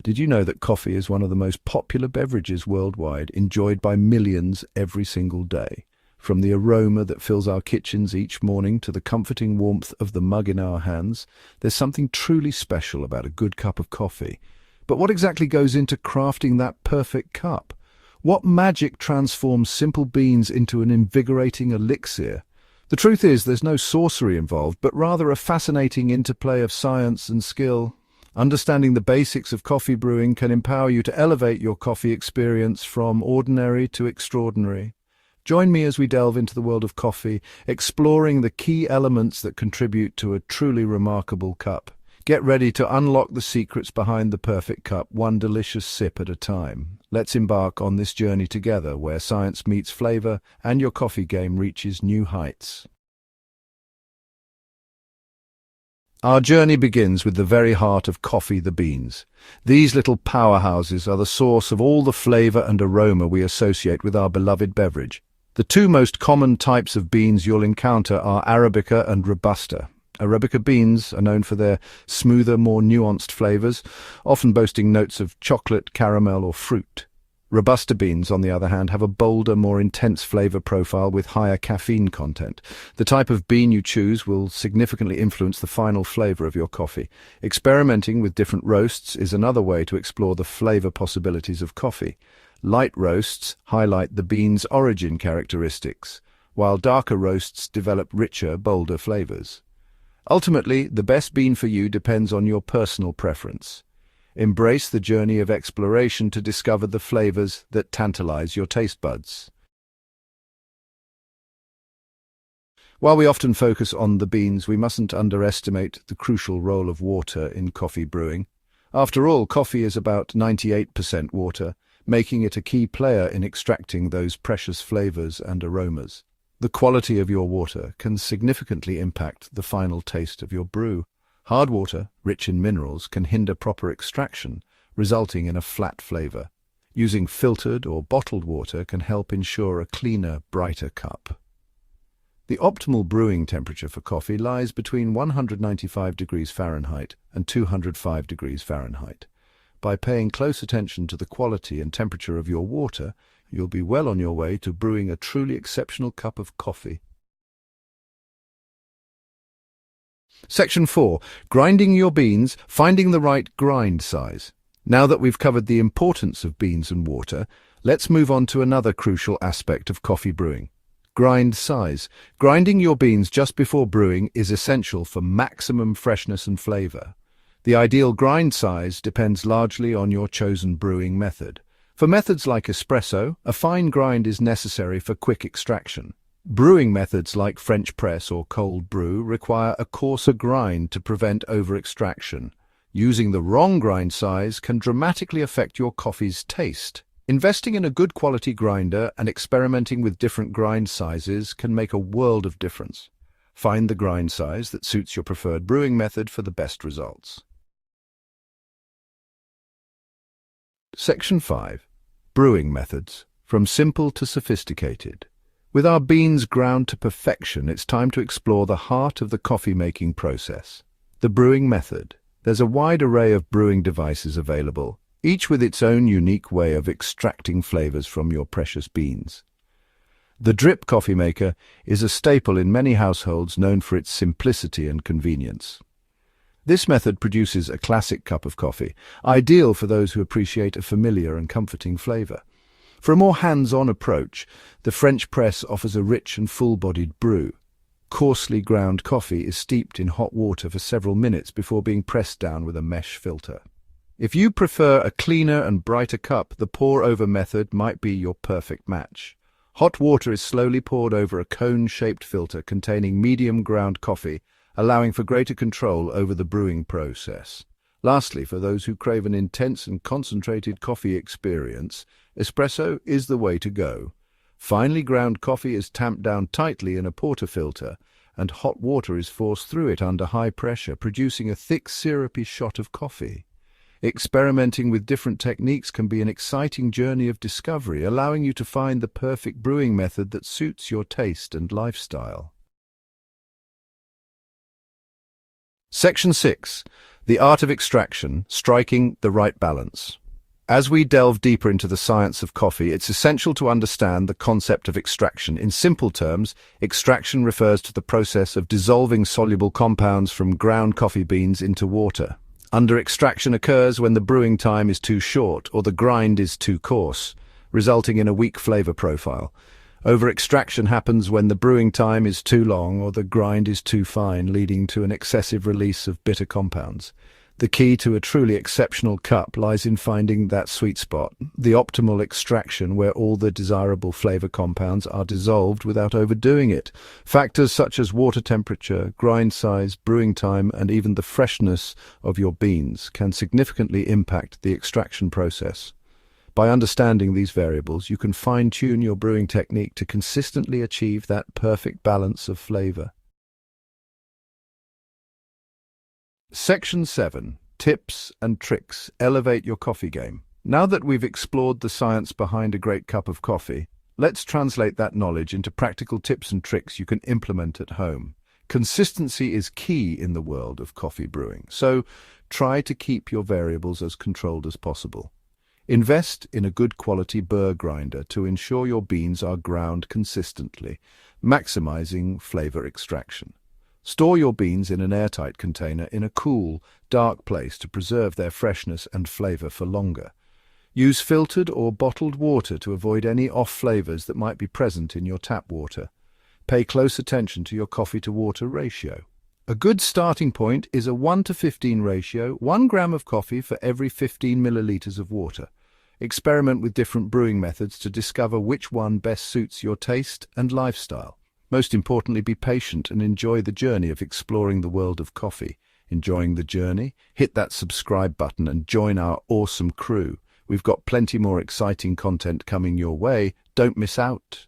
Did you know that coffee is one of the most popular beverages worldwide, enjoyed by millions every single day? From the aroma that fills our kitchens each morning to the comforting warmth of the mug in our hands, there's something truly special about a good cup of coffee. But what exactly goes into crafting that perfect cup? What magic transforms simple beans into an invigorating elixir? The truth is, there's no sorcery involved, but rather a fascinating interplay of science and skill. Understanding the basics of coffee brewing can empower you to elevate your coffee experience from ordinary to extraordinary. Join me as we delve into the world of coffee, exploring the key elements that contribute to a truly remarkable cup. Get ready to unlock the secrets behind the perfect cup, one delicious sip at a time. Let's embark on this journey together, where science meets flavor and your coffee game reaches new heights. Our journey begins with the very heart of coffee, the beans. These little powerhouses are the source of all the flavor and aroma we associate with our beloved beverage. The two most common types of beans you'll encounter are Arabica and Robusta. Arabica beans are known for their smoother, more nuanced flavors, often boasting notes of chocolate, caramel, or fruit. Robusta beans, on the other hand, have a bolder, more intense flavor profile with higher caffeine content. The type of bean you choose will significantly influence the final flavor of your coffee. Experimenting with different roasts is another way to explore the flavor possibilities of coffee. Light roasts highlight the bean's origin characteristics, while darker roasts develop richer, bolder flavors. Ultimately, the best bean for you depends on your personal preference. Embrace the journey of exploration to discover the flavors that tantalize your taste buds. While we often focus on the beans, we mustn't underestimate the crucial role of water in coffee brewing. After all, coffee is about 98% water, making it a key player in extracting those precious flavors and aromas. The quality of your water can significantly impact the final taste of your brew. Hard water, rich in minerals, can hinder proper extraction, resulting in a flat flavor. Using filtered or bottled water can help ensure a cleaner, brighter cup. The optimal brewing temperature for coffee lies between 195 degrees Fahrenheit and 205 degrees Fahrenheit. By paying close attention to the quality and temperature of your water, you'll be well on your way to brewing a truly exceptional cup of coffee. Section 4. Grinding your beans, finding the right grind size. Now that we've covered the importance of beans and water, let's move on to another crucial aspect of coffee brewing: grind size. Grinding your beans just before brewing is essential for maximum freshness and flavor. The ideal grind size depends largely on your chosen brewing method. For methods like espresso, a fine grind is necessary for quick extraction. Brewing methods like French press or cold brew require a coarser grind to prevent over-extraction. Using the wrong grind size can dramatically affect your coffee's taste. Investing in a good quality grinder and experimenting with different grind sizes can make a world of difference. Find the grind size that suits your preferred brewing method for the best results. Section 5. Brewing methods, from simple to sophisticated. With our beans ground to perfection, it's time to explore the heart of the coffee-making process: the brewing method. There's a wide array of brewing devices available, each with its own unique way of extracting flavors from your precious beans. The drip coffee maker is a staple in many households, known for its simplicity and convenience. This method produces a classic cup of coffee, ideal for those who appreciate a familiar and comforting flavor. For a more hands-on approach, the French press offers a rich and full-bodied brew. Coarsely ground coffee is steeped in hot water for several minutes before being pressed down with a mesh filter. If you prefer a cleaner and brighter cup, the pour-over method might be your perfect match. Hot water is slowly poured over a cone-shaped filter containing medium ground coffee, allowing for greater control over the brewing process. Lastly, for those who crave an intense and concentrated coffee experience, espresso is the way to go. Finely ground coffee is tamped down tightly in a portafilter, and hot water is forced through it under high pressure, producing a thick, syrupy shot of coffee. Experimenting with different techniques can be an exciting journey of discovery, allowing you to find the perfect brewing method that suits your taste and lifestyle. Section 6. The art of extraction, striking the right balance. As we delve deeper into the science of coffee, it's essential to understand the concept of extraction. In simple terms, extraction refers to the process of dissolving soluble compounds from ground coffee beans into water. Under-extraction occurs when the brewing time is too short or the grind is too coarse, resulting in a weak flavor profile. Over-extraction happens when the brewing time is too long or the grind is too fine, leading to an excessive release of bitter compounds. The key to a truly exceptional cup lies in finding that sweet spot, the optimal extraction where all the desirable flavor compounds are dissolved without overdoing it. Factors such as water temperature, grind size, brewing time, and even the freshness of your beans can significantly impact the extraction process. By understanding these variables, you can fine-tune your brewing technique to consistently achieve that perfect balance of flavor. Section 7. Tips and tricks. Elevate your coffee game. Now that we've explored the science behind a great cup of coffee, let's translate that knowledge into practical tips and tricks you can implement at home. Consistency is key in the world of coffee brewing, so try to keep your variables as controlled as possible. Invest in a good quality burr grinder to ensure your beans are ground consistently, maximizing flavor extraction. Store your beans in an airtight container in a cool, dark place to preserve their freshness and flavor for longer. Use filtered or bottled water to avoid any off flavors that might be present in your tap water. Pay close attention to your coffee-to-water ratio. A good starting point is a 1:15 ratio, 1 gram of coffee for every 15 milliliters of water. Experiment with different brewing methods to discover which one best suits your taste and lifestyle. Most importantly, be patient and enjoy the journey of exploring the world of coffee. Enjoying the journey? Hit that subscribe button and join our awesome crew. We've got plenty more exciting content coming your way. Don't miss out.